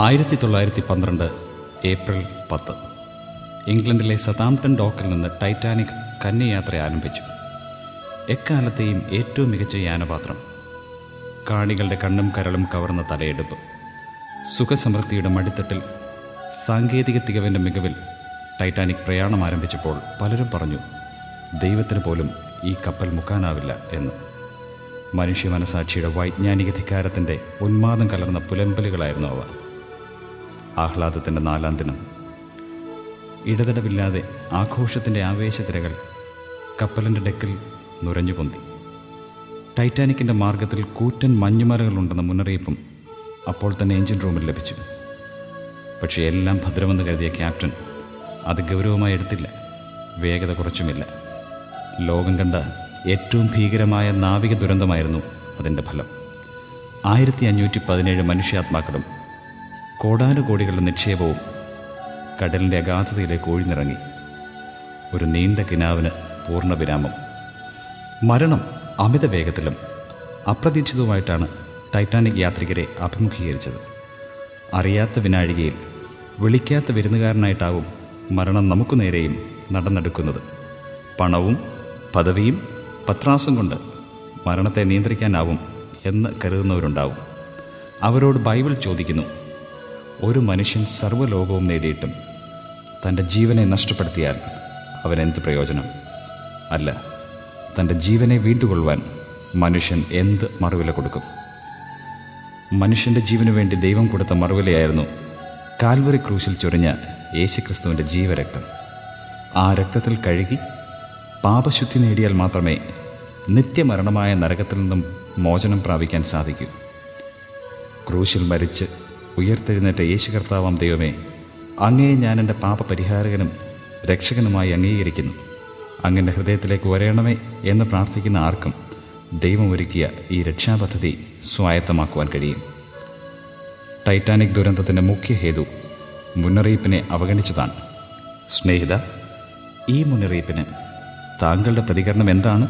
1912 April 10 ഇംഗ്ലണ്ടിലെ Southampton ഡോക്കിൽ നിന്ന് Titanic കന്യയാത്ര ആരംഭിച്ചു. എക്കാലത്തെയും ഏറ്റവും മികച്ച യാനപാത്രം, കാണികളുടെ കണ്ണും കരളും കവർന്ന തലയെടുപ്പ്, സുഖസമൃദ്ധിയുടെ മടിത്തട്ടിൽ സാങ്കേതിക തികവിൻ്റെ മികവിൽ ടൈറ്റാനിക് പ്രയാണം ആരംഭിച്ചപ്പോൾ പലരും പറഞ്ഞു, ദൈവത്തിന് പോലും ഈ കപ്പൽ മുക്കാനാവില്ല എന്ന്. മനുഷ്യ മനസാക്ഷിയുടെ വൈജ്ഞാനിക ധിക്കാരത്തിൻ്റെ ഉന്മാദം കലർന്ന പുലമ്പലുകളായിരുന്നു അവ. ആഹ്ലാദത്തിൻ്റെ 4-ാം ദിനം. ഇടതടവില്ലാതെ ആഘോഷത്തിൻ്റെ ആവേശത്തിരകൾ കപ്പലിൻ്റെ ഡെക്കിൽ നുരഞ്ഞു പൊന്തി. ടൈറ്റാനിക്കിൻ്റെ മാർഗത്തിൽ കൂറ്റൻ മഞ്ഞുമലകളുണ്ടെന്ന മുന്നറിയിപ്പും അപ്പോൾ തന്നെ എഞ്ചിൻ റൂമിൽ ലഭിച്ചു. പക്ഷേ എല്ലാം ഭദ്രമെന്ന് കരുതിയ ക്യാപ്റ്റൻ അത് ഗൗരവമായി എടുത്തില്ല. വേഗത കുറച്ചുമില്ല. ലോകം കണ്ട ഏറ്റവും ഭീകരമായ നാവിക ദുരന്തമായിരുന്നു അതിൻ്റെ ഫലം. 1517 മനുഷ്യാത്മാക്കളും കോടാനുകോടികളുടെ നിക്ഷേപവും കടലിൻ്റെ അഗാധതയിലേക്ക് ഒഴിഞ്ഞിറങ്ങി. ഒരു നീണ്ട കിനാവിന് പൂർണ്ണവിരാമം. മരണം അമിത വേഗത്തിലും അപ്രതീക്ഷിതവുമായിട്ടാണ് ടൈറ്റാനിക് യാത്രികരെ അഭിമുഖീകരിച്ചത്. അറിയാത്ത വിനാഴികയിൽ വിളിക്കാത്ത വിരുന്നുകാരനായിട്ടാവും മരണം നമുക്കു നേരെയും നടന്നെടുക്കുന്നത്. പണവും പദവിയും പത്രാസും കൊണ്ട് മരണത്തെ നിയന്ത്രിക്കാനാവും എന്ന് കരുതുന്നവരുണ്ടാവും. അവരോട് ബൈബിൾ ചോദിക്കുന്നു, ഒരു മനുഷ്യൻ സർവ്വലോകവും നേടിയിട്ടും തൻ്റെ ജീവനെ നഷ്ടപ്പെടുത്തിയാൽ അവനെന്ത് പ്രയോജനം? അല്ല, തൻ്റെ ജീവനെ വീണ്ടുകൊള്ളുവാൻ മനുഷ്യൻ എന്ത് മറുവില കൊടുക്കും? മനുഷ്യൻ്റെ ജീവനു വേണ്ടി ദൈവം കൊടുത്ത മറുവിലയായിരുന്നു കാൽവറി ക്രൂശിൽ ചൊരിഞ്ഞ യേശുക്രിസ്തുവിൻ്റെ ജീവരക്തം. ആ രക്തത്തിൽ കഴുകി പാപശുദ്ധി നേടിയാൽ മാത്രമേ നിത്യമരണമായ നരകത്തിൽ നിന്നും മോചനം പ്രാപിക്കാൻ സാധിക്കൂ. ക്രൂശിൽ മരിച്ച് ഉയർത്തെഴുന്നേറ്റ യേശു കർത്താവാം ദൈവമേ, അങ്ങയെ ഞാൻ എൻ്റെ പാപപരിഹാരകനും രക്ഷകനുമായി അംഗീകരിക്കുന്നു. അങ്ങൻ്റെ ഹൃദയത്തിലേക്ക് വരയണമേ എന്ന് പ്രാർത്ഥിക്കുന്ന ആർക്കും ദൈവം ഒരുക്കിയ ഈ രക്ഷാപദ്ധതി സ്വായത്തമാക്കുവാൻ കഴിയും. ടൈറ്റാനിക് ദുരന്തത്തിൻ്റെ മുഖ്യ ഹേതു മുന്നറിയിപ്പിനെ അവഗണിച്ചതാണ്. സ്നേഹിത, ഈ മുന്നറിയിപ്പിന് താങ്കളുടെ പ്രതികരണം എന്താണ്?